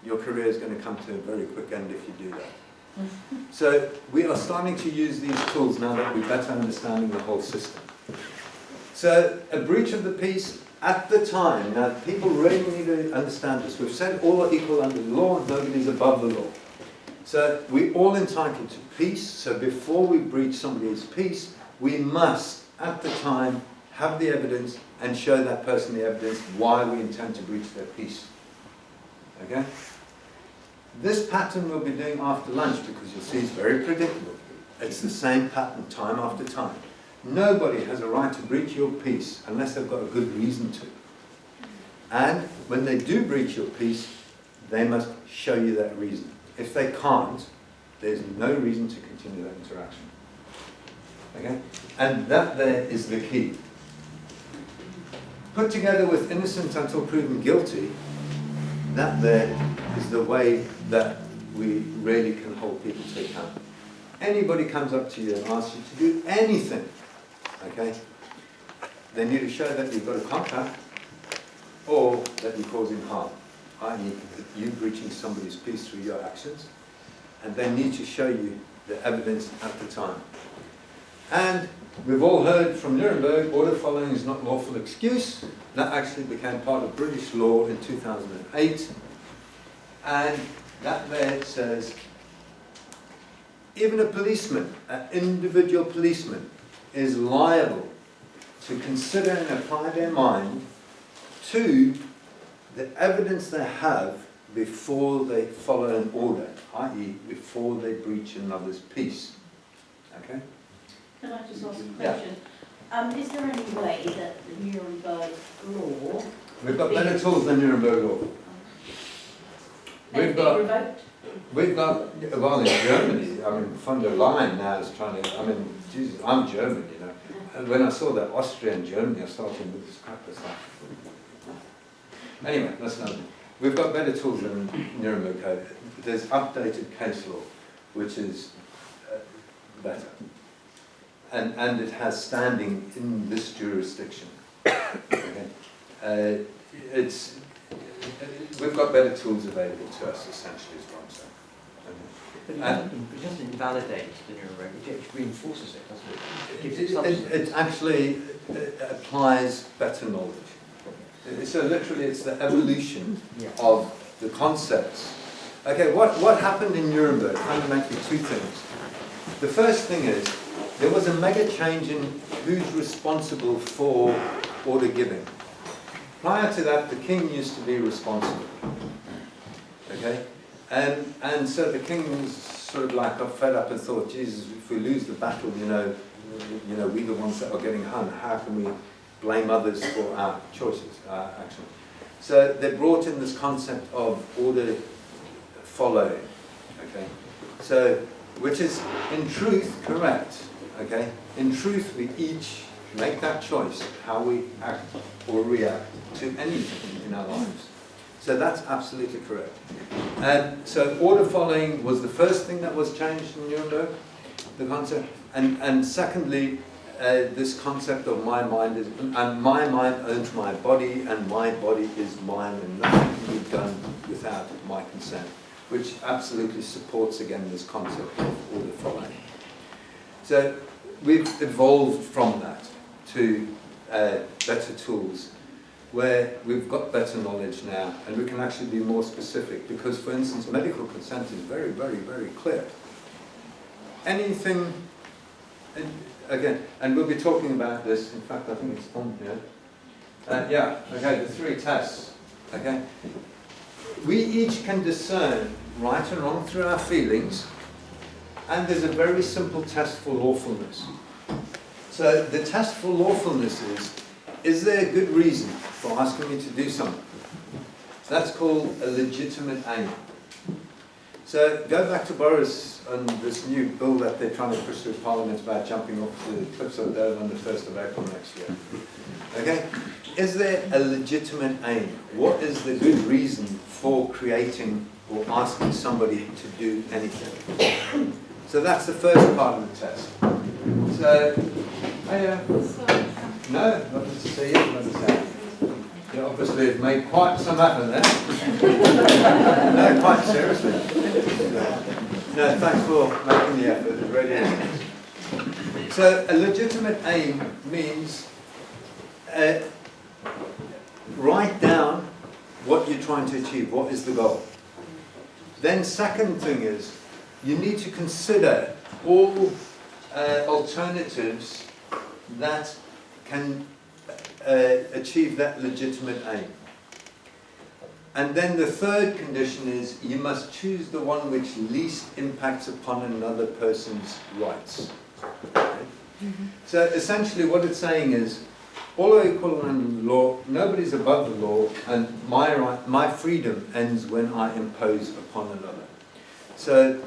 your career is going to come to a very quick end if you do that. So we are starting to use these tools now that we're better understanding the whole system. So a breach of the peace at the time, now people really need to understand this. We've said all are equal under the law, nobody's above the law. So we're all entitled to peace, so before we breach somebody's peace, we must, at the time, have the evidence and show that person the evidence why we intend to breach their peace. Okay? This pattern we'll be doing after lunch because you'll see it's very predictable. It's the same pattern time after time. Nobody has a right to breach your peace unless they've got a good reason to. And when they do breach your peace, they must show you that reason. If they can't, there's no reason to continue that interaction. Okay? And that there is the key. Put together with innocent until proven guilty, that there is the way that we really can hold people to account. Anybody comes up to you and asks you to do anything, okay, they need to show that you've got a contract or that you're causing harm, i.e. you breaching somebody's peace through your actions, and they need to show you the evidence at the time. And we've all heard from Nuremberg, order following is not lawful excuse. That actually became part of British law in 2008. And that there says, even a policeman, an individual policeman, is liable to consider and apply their mind to the evidence they have before they follow an order, i.e. before they breach another's peace. Okay? Can I just ask a question? Yeah. Is there any way that the Nuremberg law... We've got better tools than Nuremberg law. We've got, well, in Germany, I mean, von der Leyen now is trying to, I mean, Jesus, I'm German, you know. And when I saw that Austria and Germany are starting with this crap, it's like... Anyway, that's another thing. We've got better tools than Nuremberg code. There's updated case law, which is better. And it has standing in this jurisdiction. Okay? We've got better tools available to us, essentially, is what I'm saying. Okay. It doesn't invalidate the Nuremberg, it reinforces it, doesn't it? It actually applies better knowledge. So literally, it's the evolution of the concepts. Okay, what happened in Nuremberg? Fundamentally, two things. The first thing is, there was a mega change in who's responsible for order giving. Prior to that, the king used to be responsible. Okay? And so the king was sort of like got fed up and thought, Jesus, if we lose the battle, you know, we're the ones that are getting hung. How can we blame others for our choices, our actions? So they brought in this concept of order following. Okay? So, which is in truth correct. Okay? In truth, we each make that choice how we act or react to anything in our lives. So that's absolutely correct. And so order following was the first thing that was changed in Nuremberg, the concept. And secondly, this concept of my mind is, and my mind owns my body, and my body is mine, and nothing can be done without my consent, which absolutely supports again this concept of order following. So we've evolved from that to better tools where we've got better knowledge now and we can actually be more specific because, for instance, medical consent is very, very, very clear. Anything, again, and we'll be talking about this, in fact I think it's on here. The 3 tests, okay? We each can discern right and wrong through our feelings. And there's a very simple test for lawfulness. So the test for lawfulness is there a good reason for asking me to do something? That's called a legitimate aim. So go back to Boris and this new bill that they're trying to push through Parliament about jumping off the cliffs of Dover on the 1st of April next year. Okay? Is there a legitimate aim? What is the good reason for creating or asking somebody to do anything? So that's the first part of the test. So, no, not to see it, not to say. You obviously have made quite some effort there. No, quite seriously. No, thanks for making the effort, it really is. So a legitimate aim means write down what you're trying to achieve, what is the goal. Then second thing is, you need to consider all alternatives that can achieve that legitimate aim. And then the third condition is, you must choose the one which least impacts upon another person's rights. Okay? So essentially what it's saying is, all are equal under the law, nobody's above the law, and my freedom ends when I impose upon another. So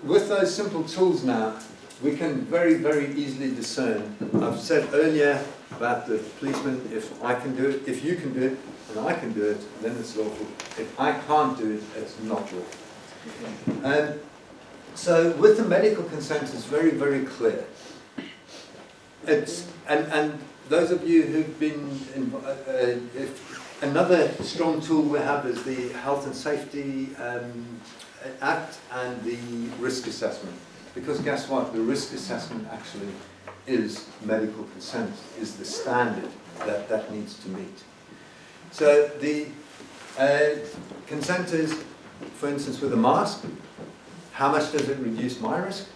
with those simple tools now, we can very, very easily discern. I've said earlier about the policeman, if I can do it, if you can do it, and I can do it, then it's lawful. If I can't do it, it's not lawful. So with the medical consent, it's very, very clear. It's, and those of you who've been, another strong tool we have is the Health and Safety Act and the risk assessment. Because guess what, the risk assessment actually is medical consent, is the standard that needs to meet. So the consent is, for instance, with a mask, how much does it reduce my risk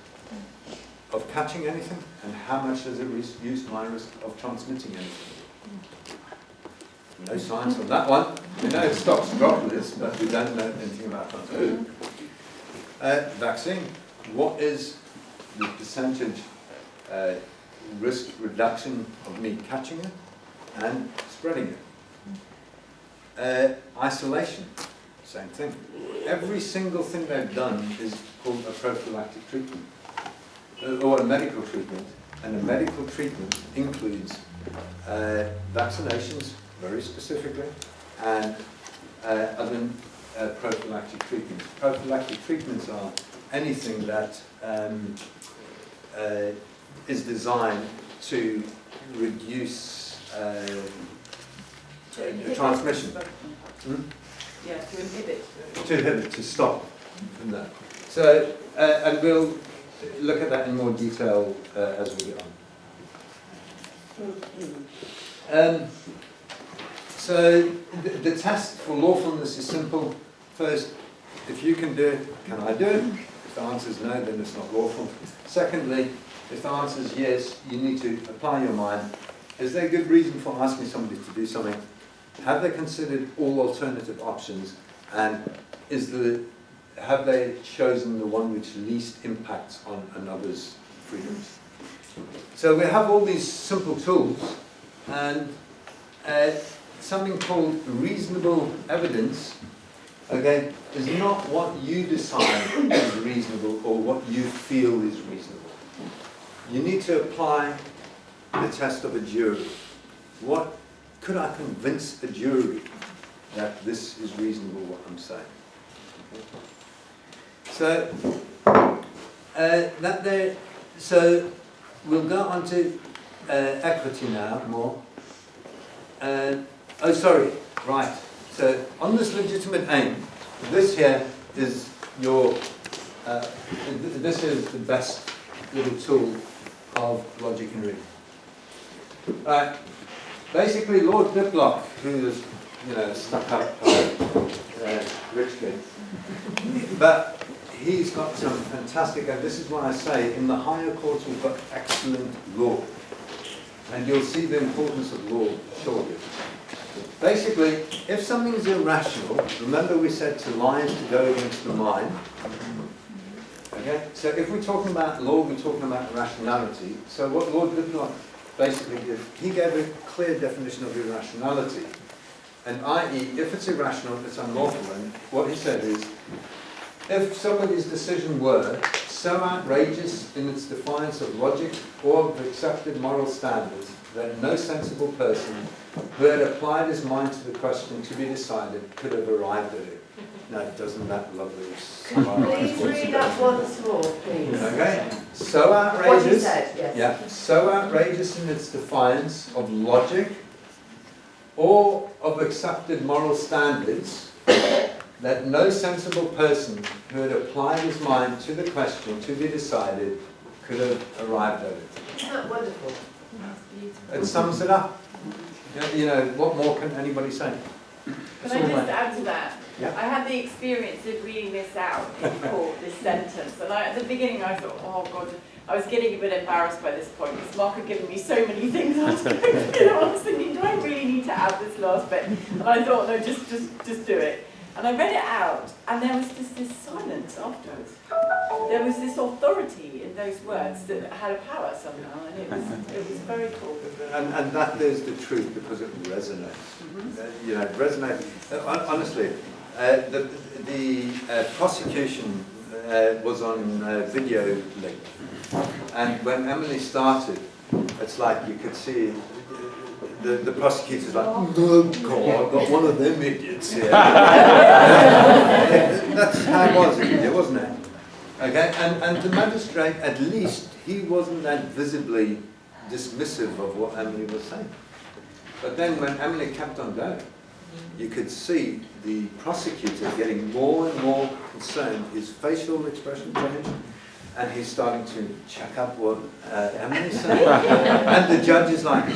of catching anything, and how much does it reduce my risk of transmitting anything? No science on that one. We know it stops droplets, but we don't know anything about transmission. Vaccine. What is the percentage risk reduction of me catching it and spreading it? Isolation. Same thing. Every single thing they've done is called a prophylactic treatment, or a medical treatment, and a medical treatment includes vaccinations, very specifically, and other prophylactic treatments. Prophylactic treatments are anything that is designed to reduce transmission. Yeah, to inhibit. To inhibit, to stop from that. So, and we'll look at that in more detail as we get on. So, the test for lawfulness is simple. First, if you can do it, can I do it? If the answer is no, then it's not lawful. Secondly, if the answer is yes, you need to apply your mind. Is there a good reason for asking somebody to do something? Have they considered all alternative options, and have they chosen the one which least impacts on another's freedoms? So we have all these simple tools, and something called reasonable evidence, okay, is not what you decide is reasonable or what you feel is reasonable. You need to apply the test of a jury. What could I convince a jury that this is reasonable, what I'm saying? Okay. So we'll go on to equity now more. Oh, sorry, right. So on this legitimate aim, this here is your, this is the best little tool of logic and reason. Right. Basically, Lord Diplock, who is, stuck up rich kid, but he's got some fantastic, and this is what I say, in the higher courts we've got excellent law. And you'll see the importance of law shortly. Basically, if something is irrational, remember we said to lie is to go against the mind. Okay? So if we're talking about law, we're talking about rationality. So what Lord Diplock basically did, he gave a clear definition of irrationality. And i.e., if it's irrational, it's unlawful. And what he said is, if somebody's decision were so outrageous in its defiance of logic or of accepted moral standards that no sensible person who had applied his mind to the question to be decided could have arrived at it. Now, doesn't that lovely? Please read that once more, please. Okay. So outrageous. What you said, yes. Yeah. So outrageous in its defiance of logic or of accepted moral standards that no sensible person who had applied his mind to the question to be decided could have arrived at it. Isn't that wonderful? It sums it up. You know, what more can anybody say? Can I just add to that? Yeah. I had the experience of reading this out in court, this sentence, and at the beginning I thought, oh God, I was getting a bit embarrassed by this point because Mark had given me so many things. I was going, I was thinking, do I really need to add this last bit? And I thought, no, just do it. And I read it out, and there was just this silence afterwards. There was this authority in those words that had a power somehow, and it was very cool. And that is the truth because it resonates. You know, it resonates. Honestly, the prosecution was on video link, and when Emily started, it's like you could see the prosecutor's like, oh God, I've got one of them idiots here. That's how it was, wasn't it? Okay, and the magistrate, at least, he wasn't that visibly dismissive of what Emily was saying. But then when Emily kept on going, you could see the prosecutor getting more and more concerned, his facial expression changed, and he's starting to check up what Emily's saying. And the judge is like,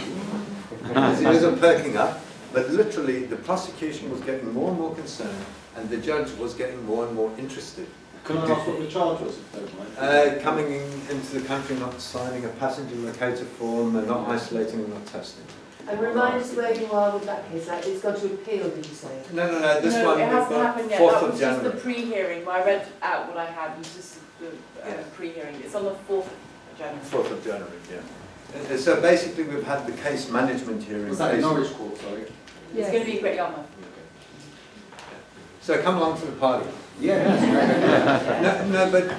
as he wasn't perking up, but literally the prosecution was getting more and more concerned, and the judge was getting more and more interested. Can I ask what the charge was, if you don't mind? Coming into the country, not signing a passenger locator form, and not isolating and not testing. And remind us where you are with that case. Like, it's gone to appeal, did you say? No, this No, one it we've hasn't got happened yet. 4th That of was just January. the pre-hearing. When I read out what I had, was just the Yeah. pre-hearing. It's on the 4th of January. 4th of January, yeah. So basically we've had the case management hearing. Was that in Norwich Court, sorry? It's going to be Great Yarmouth. So come along to the party. Yeah. No, but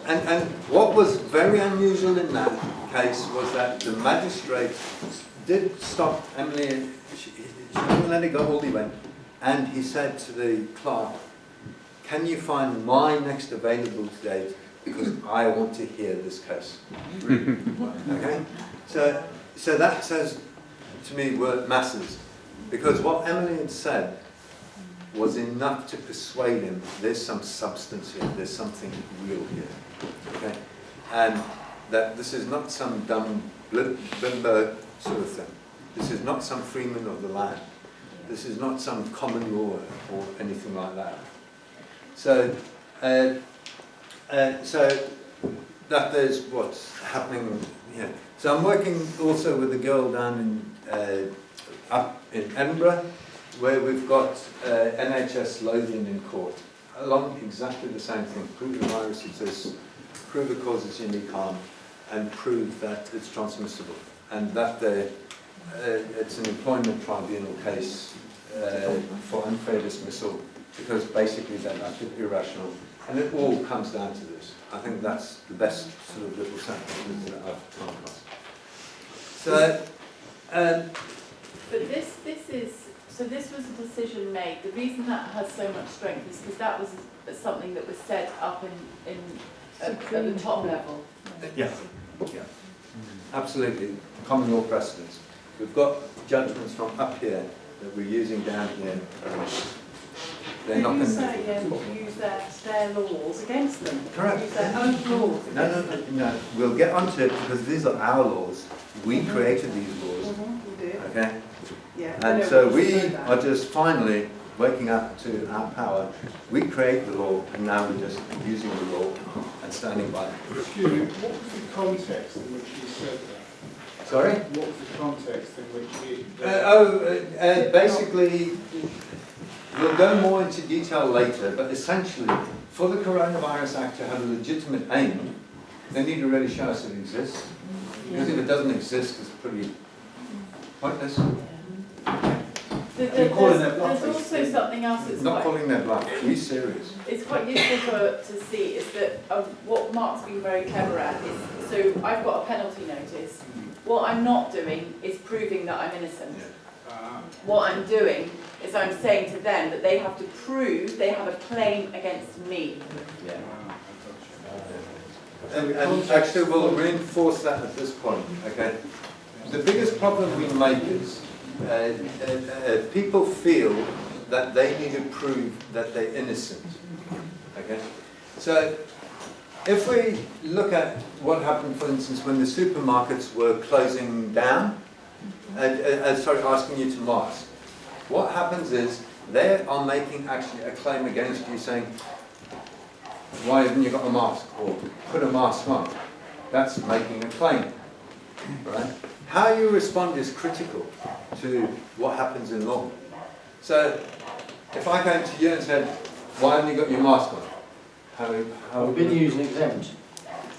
and what was very unusual in that case was that the magistrate did stop Emily. She didn't let it go all the way, and he said to the clerk, "Can you find my next available date because I want to hear this case." Okay, so that says to me were masses, because what Emily had said was enough to persuade him there's some substance here, there's something real here, okay? And that this is not some dumb bimbo sort of thing. This is not some freeman of the land. This is not some common law or anything like that. So, so that is what's happening here. So I'm working also with a girl down in up in Edinburgh, where we've got NHS Lothian in court, along exactly the same thing: prove the virus exists, prove it causes unique harm, and prove that it's transmissible, and that it's an employment tribunal case for unfair dismissal, because basically they're acted irrational, and it all comes down to this. I think that's the best sort of little sentence that I've come across. So. But this was a decision made. The reason that has so much strength is because that was something that was said up at the top level. Yeah, absolutely. Common law precedents. We've got judgments from up here that we're using down here. They're not going to use their laws against them. Correct. Use their own laws. No. We'll get onto it because these are our laws. We created these laws. We do. Okay. Yeah. And so we are just finally waking up to our power. We create the law, and now we're just using the law and standing by it. Excuse me, what was the context in which you said that? Sorry? What was the context in which you... Basically, we'll go more into detail later, but essentially, for the Coronavirus Act to have a legitimate aim, they need to really show us it exists. Because if it doesn't exist, it's pretty pointless. There's also something else that's Not quite, calling their bluff. Be serious. it's quite useful to see is that what Mark's been very clever at is, so I've got a penalty notice. What I'm not doing is proving that I'm innocent. What I'm doing is I'm saying to them that they have to prove they have a claim against me. And actually, we'll reinforce that at this point, okay? the biggest problem we make is people feel that they need to prove that they're innocent. Okay? So if we look at what happened, for instance, when the supermarkets were closing down, asking you to mask, what happens is they are making actually a claim against you saying, why haven't you got a mask? Or put a mask on. That's making a claim. Right? How you respond is critical to what happens in law. So if I came to you and said, why haven't you got your mask on? How I've been using exempt.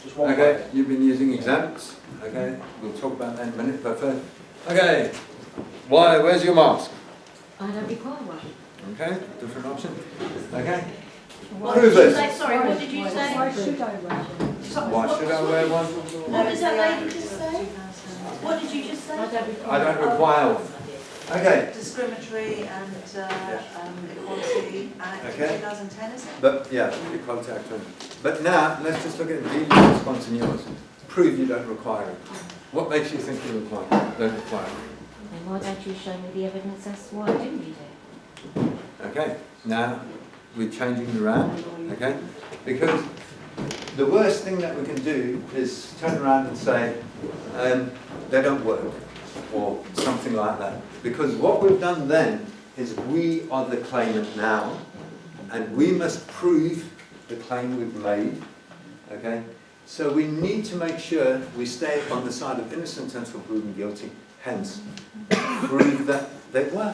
Just one Okay, way. you've been using exempts. Okay, we'll talk about that in a minute. But first, okay, where's your mask? I don't require one. Okay, different option. Okay, What Prove did you it. say? Sorry, what did you say? Why should I wear one? why should I wear one? What did that lady just say? What did you just say? I don't require I don't require one. Okay, Discriminatory and Equality Act Okay. 2010, is it? but yeah, Equality Act 20. But now, let's just look at Delia's response and yours. Prove you don't require it. What makes you think you don't require it? Then why don't you show me the evidence as to why I do need it? Okay, now we're changing it around, okay? Because the worst thing that we can do is turn around and say, they don't work, or something like that. Because what we've done then is we are the claimant now, and we must prove the claim we've made, okay? So we need to make sure we stay on the side of innocent until proven guilty, hence, prove that they were.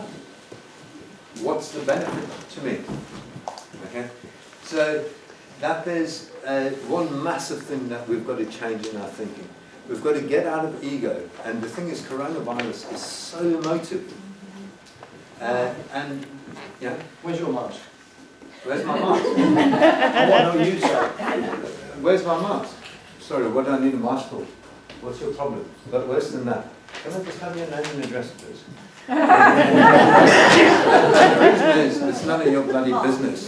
What's the benefit to me? Okay, so that is one massive thing that we've got to change in our thinking. We've got to get out of ego, and the thing is, coronavirus is so emotive. And yeah, Where's your mask? where's my mask? I want to know you, sir. Where's my mask? Sorry, what do I need a mask for? What's your problem? But worse than that, can I just have your name and address, please? The reason is, it's none of your bloody business.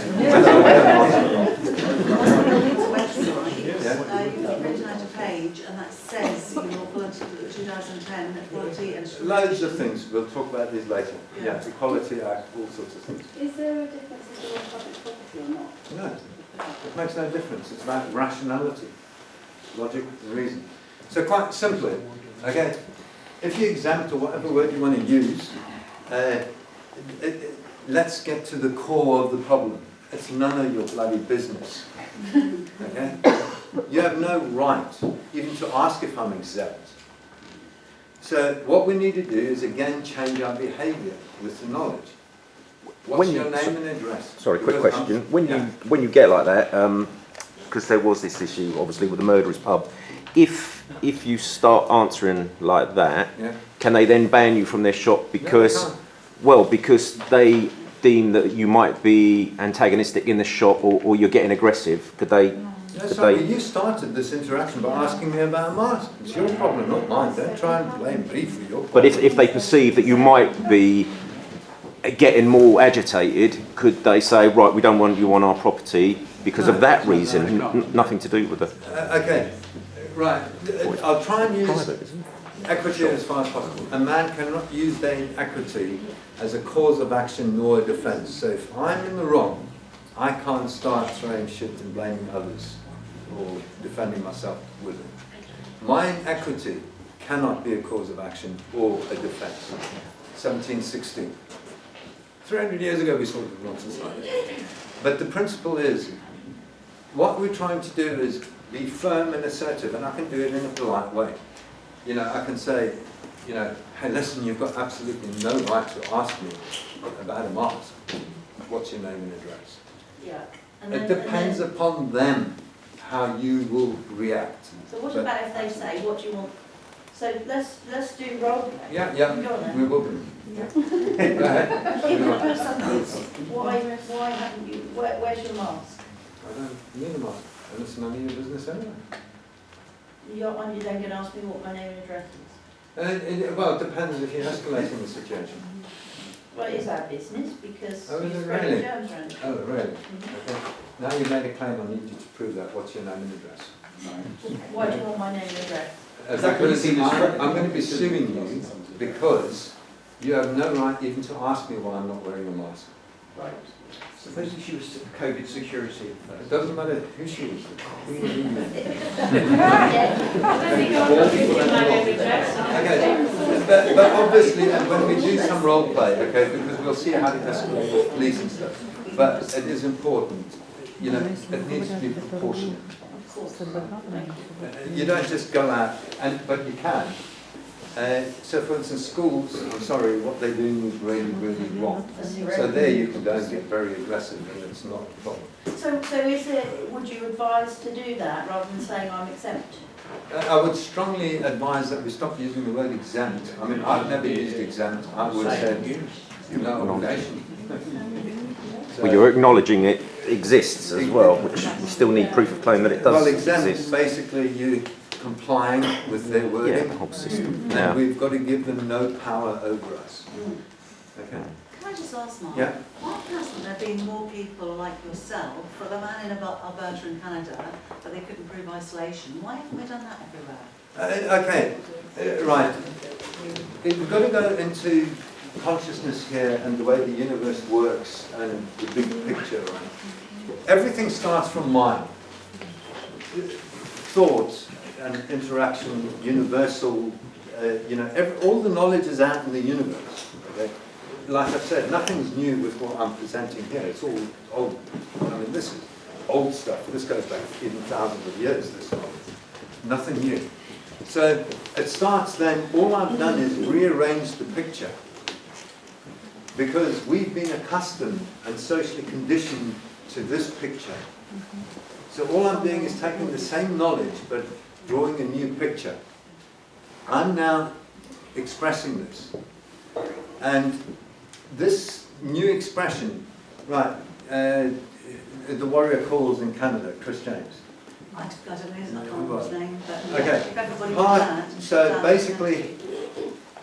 You've written out a page and that says your 2010 Equality and Loads of things, we'll talk about these later. Yeah, Equality Act, all sorts of things. Is there a difference if you're on public property or not? No, it makes no difference. It's about rationality, logic and reason. So quite simply, okay, if you exempt or whatever word you want to use, let's get to the core of the problem. It's none of your bloody business. Okay? You have no right even to ask if I'm exempt. So what we need to do is again change our behaviour with the knowledge. What's your name and address? Sorry, quick Because question. When you get like that, because there was this issue, obviously, with the murderer's pub, if you start answering like that, Yeah. can they then ban you from their shop because, because they deem that you might be antagonistic in the shop or you're getting aggressive? Could they? No, sorry, you started this interaction by asking me about a mask. It's your problem, not mine. Don't try and blame me for your problem. But if they perceive that you might be getting more agitated, could they say, right, we don't want you on our property because of that reason, nothing to do with it? Okay, right. I'll try and use Private, isn't it? equity as far as possible. A man cannot use their equity as a cause of action nor a defence. So if I'm in the wrong, I can't start throwing shit and blaming others or defending myself with it. My equity cannot be a cause of action or a defence. 1716. 300 years ago we sorted nonsense like this. But the principle is, what we're trying to do is be firm and assertive, and I can do it in a polite way. You know, I can say, you know, hey, listen, you've got absolutely no right to ask me about a mask. What's your name and address? Yeah. It depends upon them how you will react. So what But- about if they say, what do you want? So let's do role play. Yeah, Go on then. we will do. Go ahead. If the person is, why haven't you, where's your mask? I don't need a mask, and it's none of your business anyway. You're then going to ask me what my name and address is. Well, it depends if you're escalating the situation. Well, it is our business because Oh, is you're it spreading really? germs around. Oh, really? Okay. Now you've made a claim, I need you to prove that. What's your name and address? Why do you want my name and address? because I'm going to be suing you because you have no right even to ask me why I'm not wearing a mask. Right. Supposing she was COVID security. It doesn't matter who she is. Okay, but obviously, and when we do some role play, okay, because we'll see how it does with police and stuff, but it is important, you know, it needs to be proportionate. You don't just go out, but you can. So for instance, schools, I'm sorry, what they're doing is really, really wrong. So there you can go and get very aggressive and it's not a problem. So is it, would you advise to do that rather than saying I'm exempt? I would strongly advise that we stop using the word exempt. I mean, I've never used exempt. I would say no obligation. Well, you're acknowledging it exists as well, which we still need proof of claim that it does well, exempt, exist. basically you complying with their wording. Yeah, the whole system. And Yeah. we've got to give them no power over us. Okay. Can I just ask, Mark? Yeah. Why hasn't there been more people like yourself, for the man in Alberta in Canada, but they couldn't prove isolation? Why haven't we done that everywhere? Right. We've got to go into consciousness here and the way the universe works and the big picture, right? Everything starts from mind. Thoughts and interaction, universal, all the knowledge is out in the universe. Okay? Like I said, nothing's new with what I'm presenting here. It's all old. I mean, this is old stuff. This goes back even thousands of years, this knowledge. Nothing new. So it starts then, all I've done is rearrange the picture. Because we've been accustomed and socially conditioned to this picture. So all I'm doing is taking the same knowledge, but drawing a new picture. I'm now expressing this. And this new expression, right, the warrior calls in Canada, Chris James. I don't know, I can't remember his name, but Okay. if everybody did that. So basically,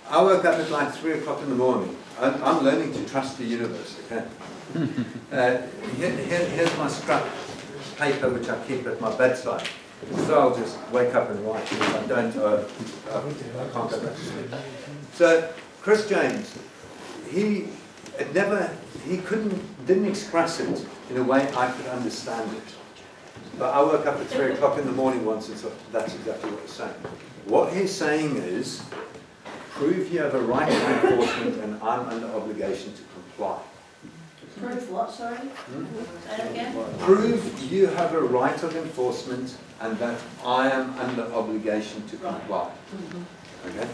I woke up at like 3 o'clock in the morning. I'm learning to trust the universe, okay? Here's my scrap paper which I keep at my bedside. So I'll just wake up and write. If I don't, I can't go back to sleep. So Chris James, he didn't express it in a way I could understand it. But I woke up at 3 o'clock in the morning once and thought, that's exactly what he's saying. What he's saying is, prove you have a right to enforcement and I'm under obligation to comply. Prove what, sorry? Say that again? Prove you have a right of enforcement and that I am under obligation to comply. Okay?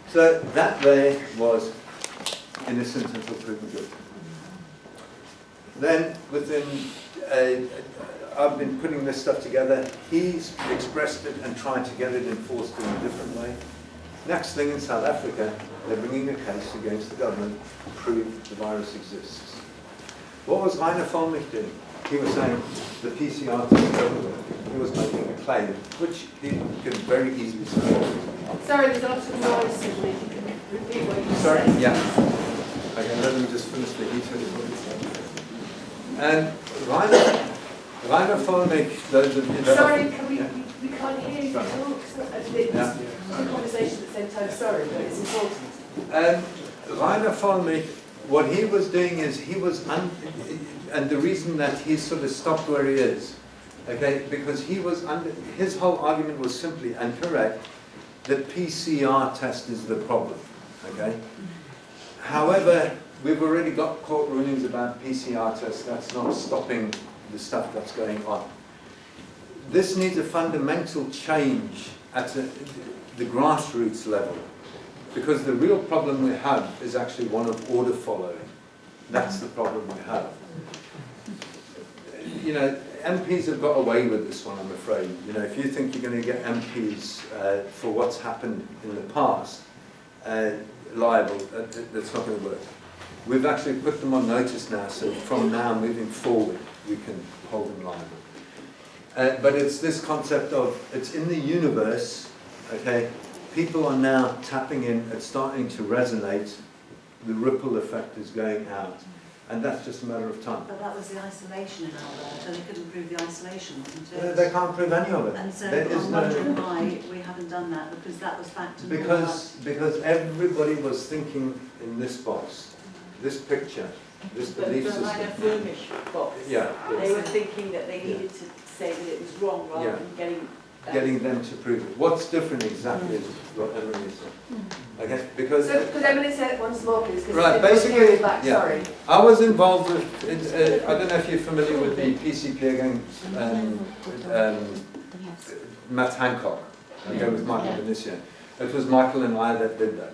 So that there was innocent until proven guilty. Then within, I've been putting this stuff together. He's expressed it and tried to get it enforced in a different way. Next thing in South Africa, they're bringing a case against the government to prove the virus exists. What was Rainer Vollmich doing? He was saying the PCR test everywhere. He was making a claim, which he could very easily support. Sorry, there's a lot of noise, Sydney. If you can repeat what you Sorry? said. Yeah. Okay, let me just finish the E24. And Rainer Vollmich, those of you that Sorry, we can't hear you talk. It's Yeah. a conversation at the same time, sorry, but it's important. And Rainer Vollmich, what he was doing is and the reason that he sort of stopped where he is, okay, because his whole argument was simply and correct that PCR test is the problem, okay. However, we've already got court rulings about PCR tests. That's not stopping the stuff that's going on. This needs a fundamental change at the grassroots level. Because the real problem we have is actually one of order following. That's the problem we have. You know, MPs have got away with this one, I'm afraid. You know, if you think you're going to get MPs for what's happened in the past liable, that's not going to work. We've actually put them on notice now, so from now moving forward, we can hold them liable. But it's this concept of, it's in the universe, okay? People are now tapping in, it's starting to resonate, the ripple effect is going out. and that's just a matter of time. But that was the isolation in Alberta, they couldn't prove the isolation, wasn't it? They can't prove any of it. And so There is I'm no- wondering why we haven't done that, because that was factored in. Because everybody was thinking in this box, this picture, this But belief the minor system. Flemish box, Yeah, they were thinking that they needed to say that it was wrong rather Yeah. than getting them to prove it. What's different exactly is what Emily said. Okay, because So, could Emily say it once more, please? 'Cause Right, it's difficult basically, hearing back, yeah. sorry. I was involved with, I don't know if you're familiar with the PCP against Matt Hancock, okay, with Michael Benicia. It was Michael and I that did that.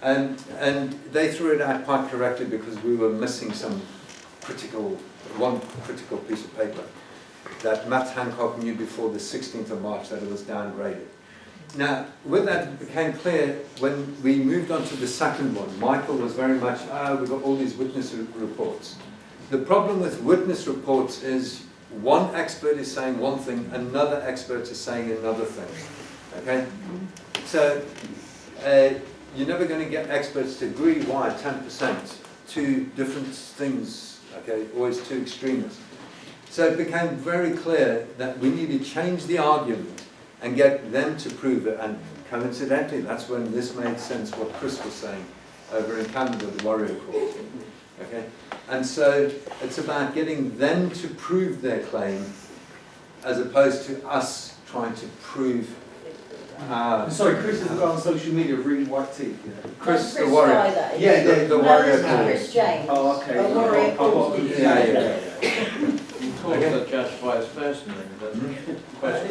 And they threw it out quite correctly because we were missing one critical piece of paper that Matt Hancock knew before the 16th of March that it was downgraded. Now, with that, it became clear when we moved on to the second one. Michael was very much, we've got all these witness reports. The problem with witness reports is one expert is saying one thing, another expert is saying another thing. Okay? So, you're never going to get experts to agree. Why? 10%. Two different things, okay? Always two extremists. So it became very clear that we need to change the argument and get them to prove it. And coincidentally, that's when this made sense, what Chris was saying over in Canada, the Warrior Court. Okay? And so it's about getting them to prove their claim as opposed to us trying to prove Sorry, Chris is on social media with really white teeth. Yeah. Chris the Warrior. Yeah, The Warrior Court. Chris James. Oh, okay. A Warrior Court. Yeah. You can't judge by his first name, but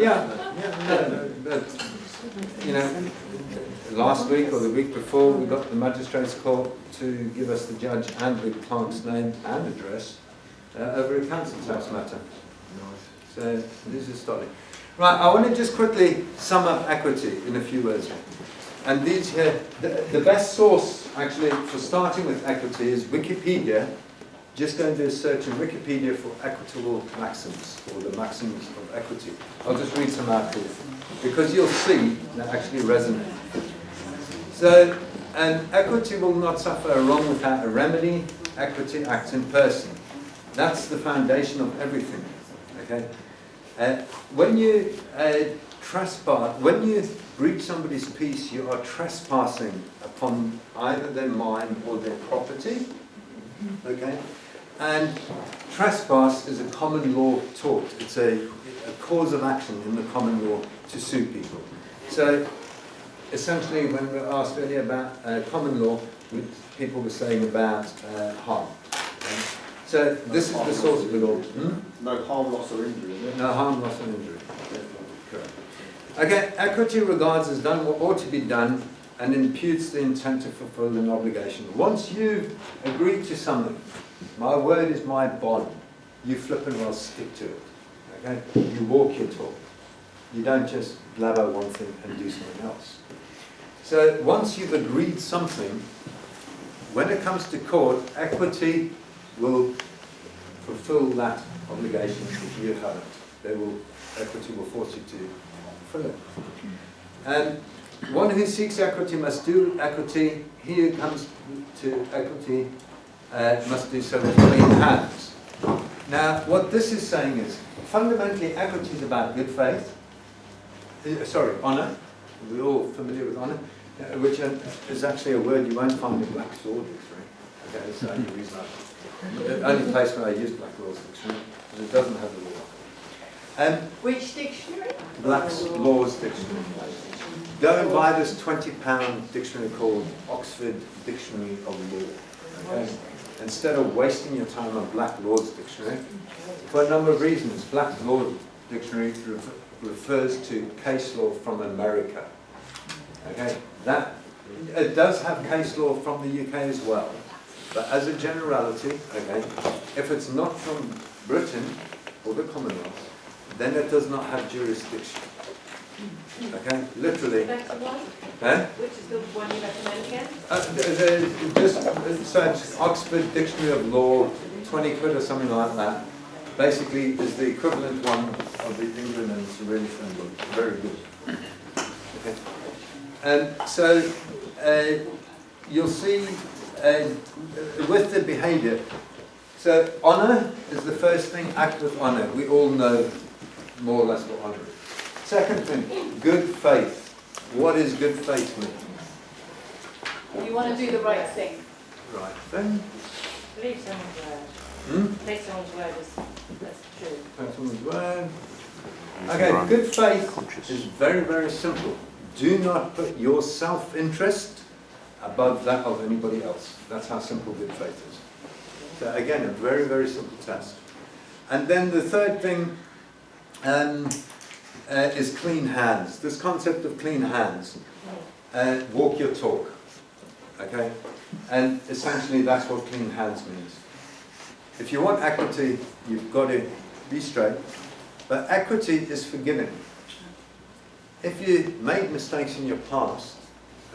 Last week or the week before, we got the magistrates' court to give us the judge and the client's name and address over a council tax matter. So this is starting. Right, I want to just quickly sum up equity in a few words. And these here, the best source actually for starting with equity is Wikipedia. Just go and do a search in Wikipedia for equitable maxims, or the maxims of equity. I'll just read some out here, because you'll see that actually resonate. So, equity will not suffer a wrong without a remedy. Equity acts in person. That's the foundation of everything. Okay. When you trespass, when you breach somebody's peace, you are trespassing upon either their mind or their property. Okay. And trespass is a common law tort. It's a cause of action in the common law to sue people. So essentially, when we were asked earlier about common law, people were saying about harm. Okay? So this is the source of the law. No harm, loss or injury, is it? No harm, loss and injury. Correct. Okay, equity regards as done what ought to be done and imputes the intent to fulfill an obligation. Once you've agreed to something, my word is my bond, you flip and well stick to it. Okay? You walk your talk. You don't just blabber one thing and do something else. So once you've agreed something, when it comes to court, equity will fulfill that obligation if you haven't. Equity will force you to fulfill it. And one who seeks equity must do equity. He who comes to equity must do so with clean hands. Now, what this is saying is, fundamentally, equity is about good faith. Honour. We're all familiar with honour, which is actually a word you won't find in Black's Law Dictionary. Okay, that's the only reason the only place where I use Black's Law Dictionary, because it doesn't have the word. Which dictionary? Black's Laws Dictionary. Go and buy this £20 dictionary called Oxford Dictionary of Law. Okay? Instead of wasting your time on Black Laws Dictionary, for a number of reasons. Black Law Dictionary refers to case law from America. Okay, it does have case law from the UK as well, but as a generality, okay, if it's not from Britain or the Commonwealth, then it does not have jurisdiction. Okay, literally. Which is the one you recommend again? Just search Oxford Dictionary of Law, 20 quid or something like that. Basically, is the equivalent one of the England, and it's really friendly, very good. Okay. And so you'll see with the behaviour, So honour is the first thing, act with honour. We all know more or less what honour is. Second thing, good faith. What is good faith mean? You want to do the right thing. Right thing. Believe someone's word. Take someone's word as that's true. Take someone's word. Okay, good faith is very, very simple. Do not put your self-interest above that of anybody else. That's how simple good faith is. So again, a very, very simple test. And then the third thing is clean hands. This concept of clean hands. Walk your talk. Okay? And essentially that's what clean hands means. If you want equity, you've got to be straight. But equity is forgiving. If you made mistakes in your past,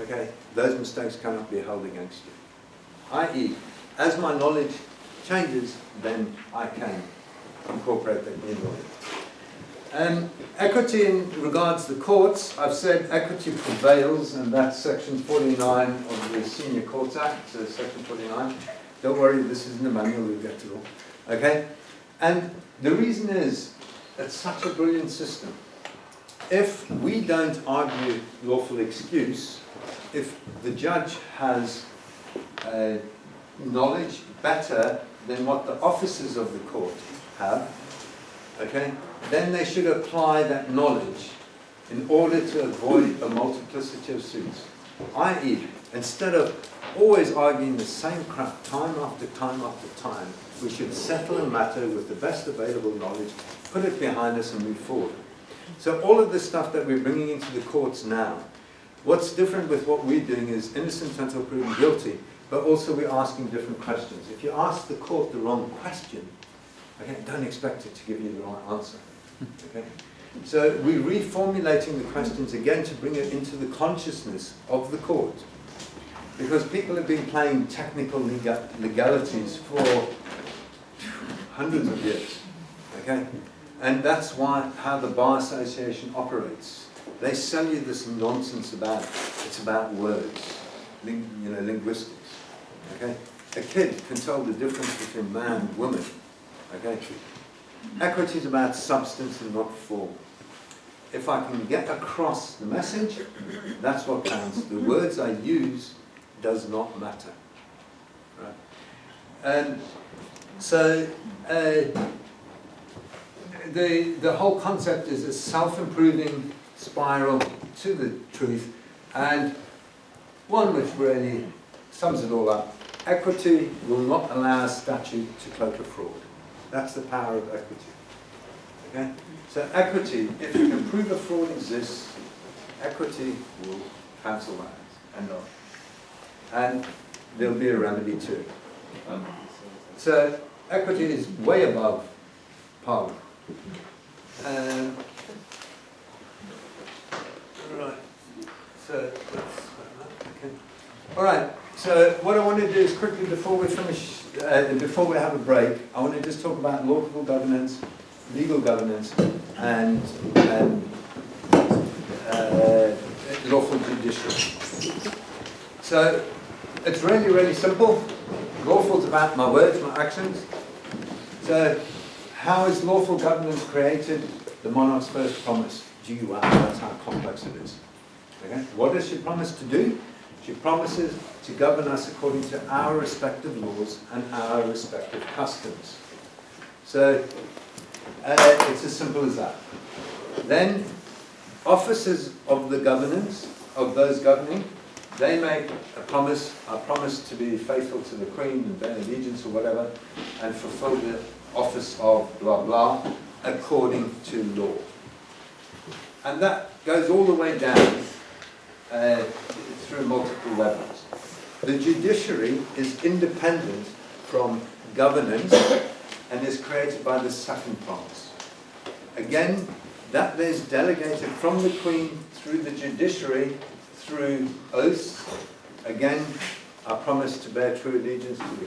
okay, those mistakes cannot be held against you. I.e., as my knowledge changes, then I can incorporate that new knowledge. Equity in regards to the courts, I've said equity prevails, and that's section 49 of the Senior Courts Act, so section 49. Don't worry, this isn't a manual, we'll get to it all. Okay? And the reason is, it's such a brilliant system. If we don't argue lawful excuse, if the judge has knowledge better than what the officers of the court have, okay, then they should apply that knowledge in order to avoid a multiplicity of suits. I.e., instead of always arguing the same crap time after time after time, we should settle a matter with the best available knowledge, put it behind us and move forward. So all of the stuff that we're bringing into the courts now, what's different with what we're doing is innocent until proven guilty, but also we're asking different questions. If you ask the court the wrong question, okay, don't expect it to give you the right answer. Okay? So we're reformulating the questions again to bring it into the consciousness of the court. Because people have been playing technical legalities for hundreds of years. Okay? And that's how the Bar Association operates. They sell you this nonsense it's about words, linguistics. Okay? A kid can tell the difference between man and woman. Okay? Equity is about substance and not form. If I can get across the message, that's what counts. The words I use does not matter. Right? And so the whole concept is a self-improving spiral to the truth, and one which really sums it all up. Equity will not allow a statute to cloak a fraud. That's the power of equity. Okay? So equity, if you can prove a fraud exists, equity will cancel that and on. And there'll be a remedy to it. So equity is way above Parliament. Right. So okay. All right. So what I want to do is quickly, before we finish, before we have a break, I want to just talk about lawful governance, legal governance, and lawful judiciary. So it's really, really simple. Lawful is about my words, my actions. So how is lawful governance created? The monarch's first promise. Gee, wow, that's how complex it is. Okay? What does she promise to do? She promises to govern us according to our respective laws and our respective customs. So it's as simple as that. Then officers of the governance, of those governing, they make a promise. I promise to be faithful to the Queen and bear allegiance or whatever, and fulfill the office of blah blah according to law. And that goes all the way down through multiple levels. The judiciary is independent from governance and is created by the second promise. Again, that is delegated from the Queen through the judiciary, through oaths. Again, I promise to bear true allegiance to the